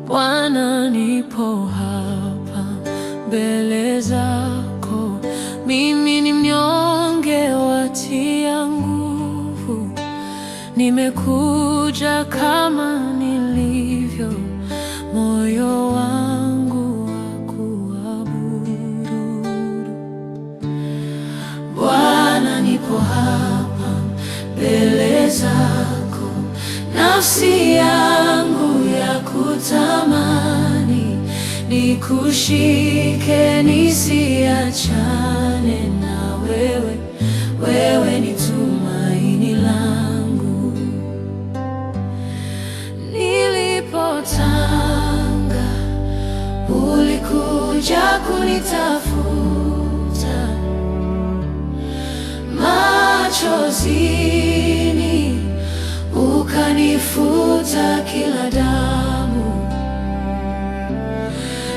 Bwana, nipo hapa mbele zako, mimi ni mnyonge, watia nguvu. Nimekuja kama nilivyo, moyo wangu wakuabudu. Bwana, nipo hapa mbele zako, nafsi yangu ya kutamani, nikushike nisiachane na wewe. Wewe ni tumaini langu. Nilipotanga, ulikuja kunitafuta, machozini ukanifuta kila damu.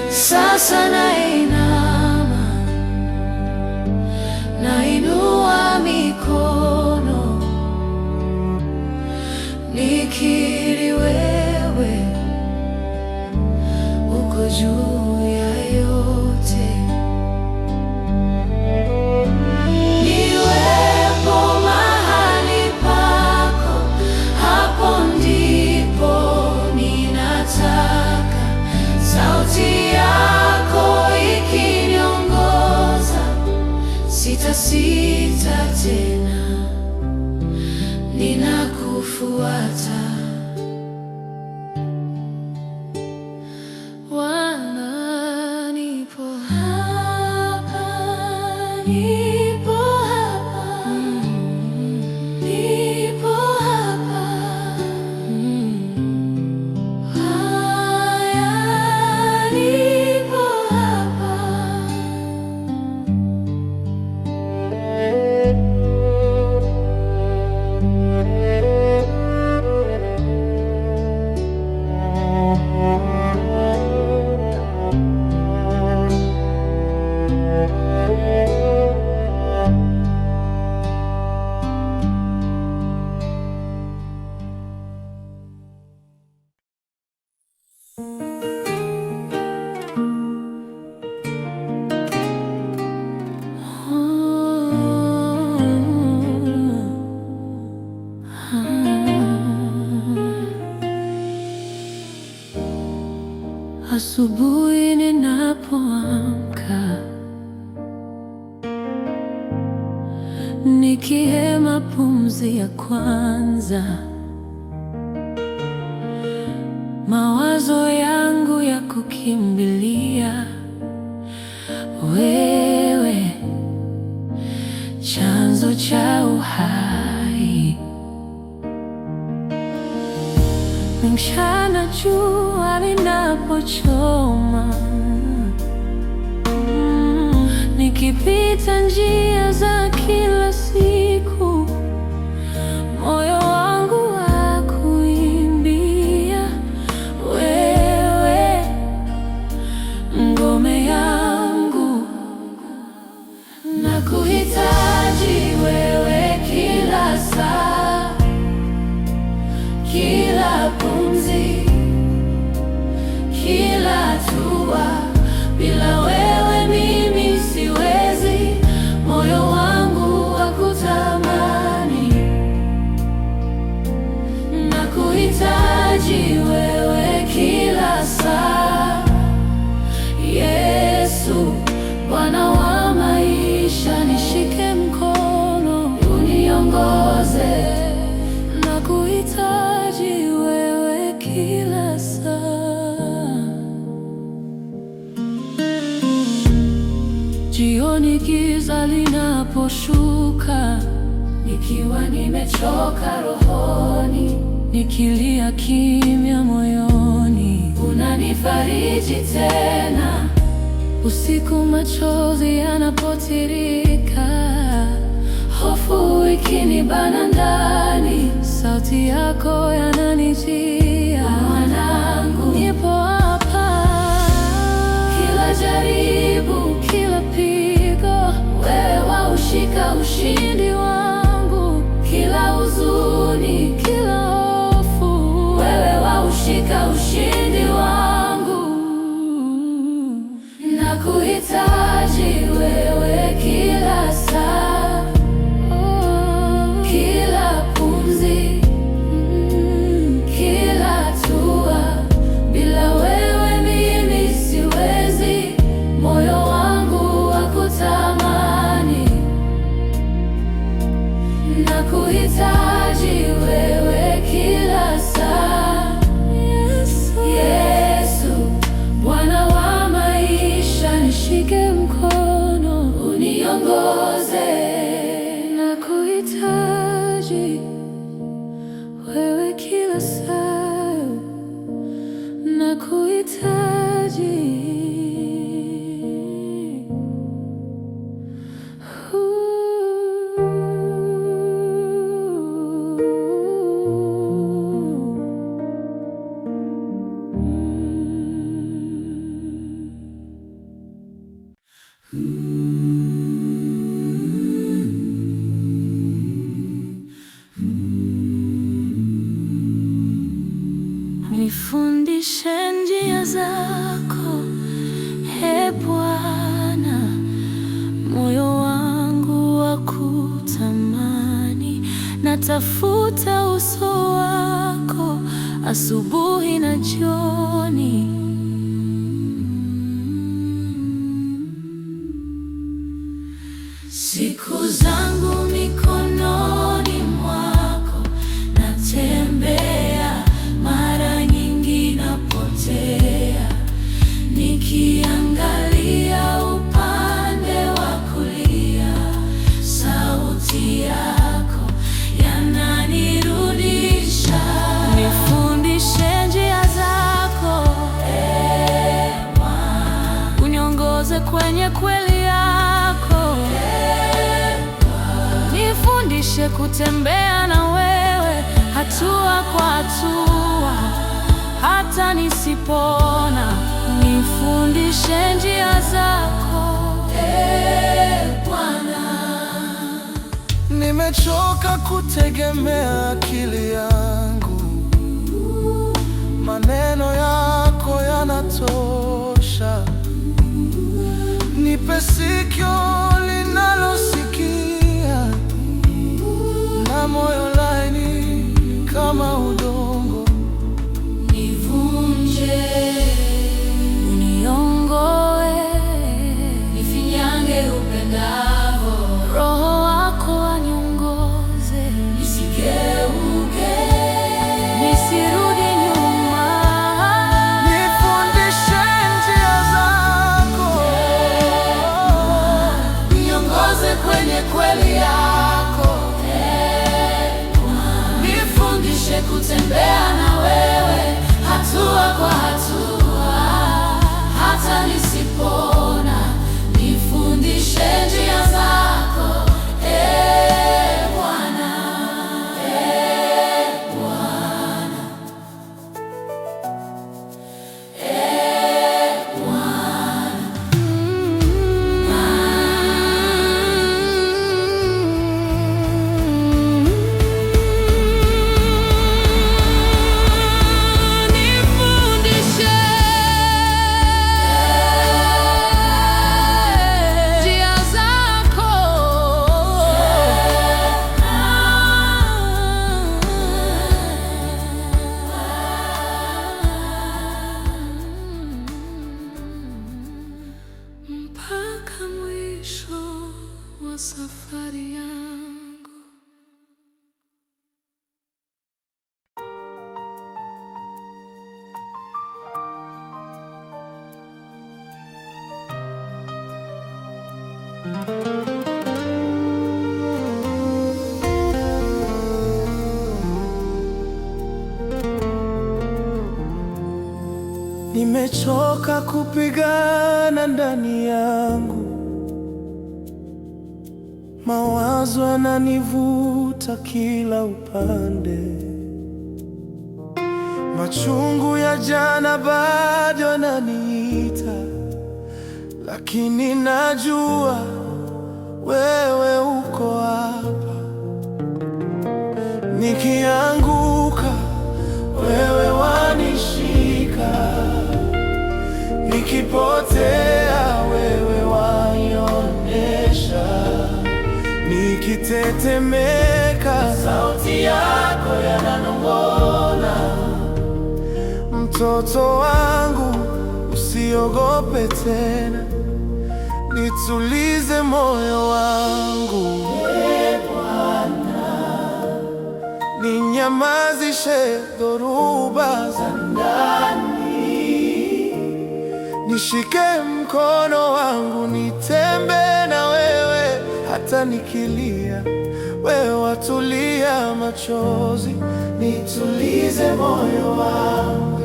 Sasa nainama, nainua mikono, nikiri wewe uko juu ya yote. Niwepo mahali pako, hapo ndipo ninataka. Sauti yako ikiniongoza, sitasita tena, ninakufuata. Bwana, nipo hapa, nipo hapa, nipo hapa. Haya, nipo hapa. Asubuhi ninapoamka, nikihema pumzi ya kwanza, mawazo yangu ya kukimbilia wewe, chanzo cha uhai. Mchana jua linapochoma, nikipita njia za kila siku, moyo wangu wakuimbia wewe, ngome yangu. Nakuhitaji wewe kila saa, kila pumzi, kila hatua. Bila wewe mimi siwezi, moyo wangu wakutamani. Nakuhitaji wewe kila saa, Yesu, Bwana wa maisha. Nishike mkono, uniongoze. Nakuhitaji wewe kila saa. Jioni giza linaposhuka, nikiwa nimechoka rohoni, nikilia kimya moyoni, unanifariji tena. Usiku machozi yanapotirika, hofu ikinibana ndani, sauti yako yananijia. Mwanangu, nipo hapa. Kila jaribu, kila pigo, wewe waushika ushindi wangu. Kila huzuni, kila hofu, wewe waushika ushindi wangu. nakuhitaji. Nifundishe njia zako, Ee Bwana, moyo wangu wa kutamani. Natafuta uso wako asubuhi na jioni. Siku zangu mikononi mwako, natembea, mara nyingi napotea, nikiangalia upande wa kulia. Sauti yako yananirudisha. Nifundishe njia zako, Ee Bwana, uniongoze kwenye kweli yako. Nifundishe kutembea na wewe hatua kwa hatua, hata nisipona. Nifundishe njia zako, Ee Bwana. Nimechoka kutegemea akili yangu, maneno yako yanatosha. Nipe sikio linalosikia na moyo laini kama udongo. Nivunje, uniongoe, nifinyange upendavyo. Roho wako aniongoze, nisigeuke, nisirudi nyuma. Nifundishe njia zako, Niongoze kwenye kweli yako. Nifundishe kutembea na wewe hatua kwa hatua, hata nisipona. Nifundishe njia zako, Ee Bwana, Ee Bwana, Ee Bwana. Nifundishe njia zako, mpaka mwisho wa safari yangu. nimechoka kupigana ndani yangu. Mawazo yananivuta kila upande. Machungu ya jana bado yananiita, lakini najua wewe uko hapa. Nikianguka wewe wanishika, nikipotea wewe wanionyesha. Nikitetemeka sauti yako yananong'ona. Mtoto wangu usiogope tena, nitulize moyo wangu. Ee Bwana, ninyamazishe dhoruba za ndani. Nishike mkono wangu nitembee na wewe, hata nikilia wewe watulia machozi. Nitulize moyo wangu,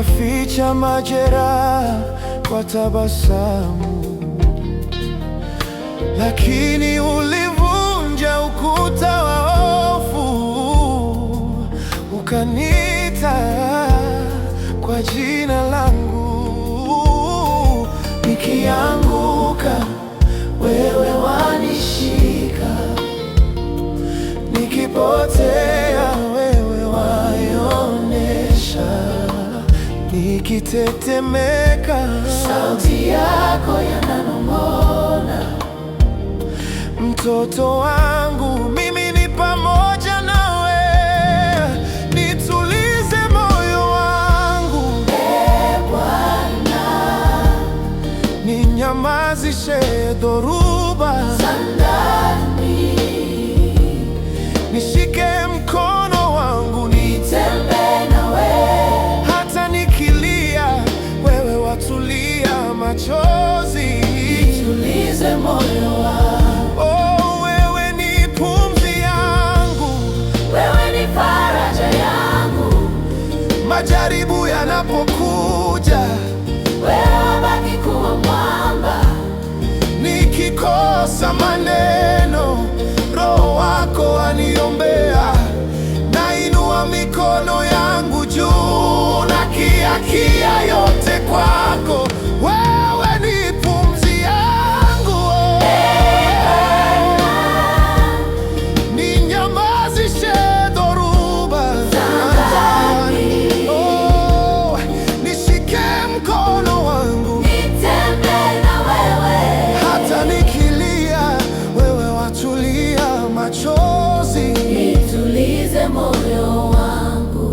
ukaficha majeraha kwa tabasamu, lakini ulivunja ukuta wa hofu, ukaniita kwa jina langu. Nikianguka wewe wanishika, nikipotea wewe waionesha, nikitetemeka sauti yako yananong'ona. Mtoto wangu mimi ni pamoja nawe, nitulize moyo wangu. Bwana, ninyamazishe dhoruba za ndani, nishike mkono wangu nitembee nawe, hata nikilia wewe watulia machozi. Nitulize moyo wangu. Oh, wewe ni pumzi yangu, wewe ni faraja yangu. Majaribu yanapokuja wewe wabaki kuwa mwamba. Nikikosa maneno Roho wako aniombea, nainua mikono yangu juu na kiakia yote kwako. Wewe ni pumzi yangu, ninyamazishe dhoruba za ndani. Oh, nishike mkono wangu nitembee na wewe, hata nikilia wewe watulia machozi. Nitulize moyo wangu.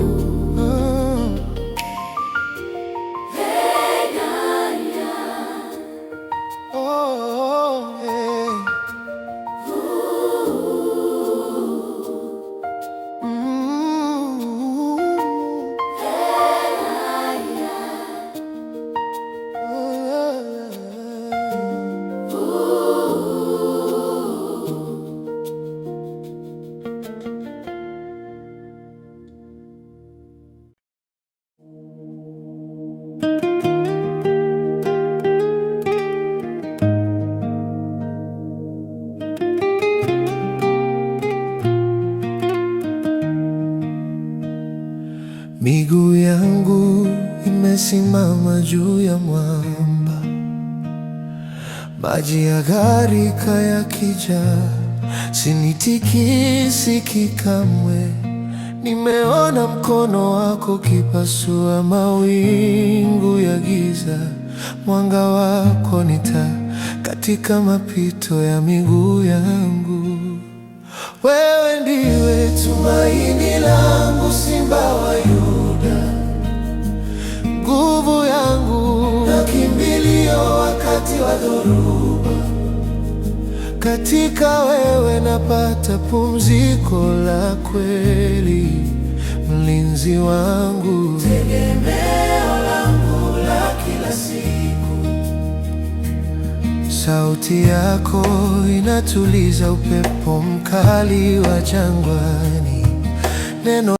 Miguu yangu imesimama juu ya mwamba, maji ya gharika yakijaa, sinitikisiki kamwe. Nimeona mkono wako kipasua mawingu ya giza, mwanga wako ni taa katika mapito ya miguu yangu. Wewe ndiwe tumaini langu, Simba wa Yuda, nguvu yangu na kimbilio wakati wa dhoruba. Katika wewe napata pumziko la kweli, mlinzi wangu, tegemeo langu la kila siku. Sauti yako inatuliza upepo mkali wa jangwani. Neno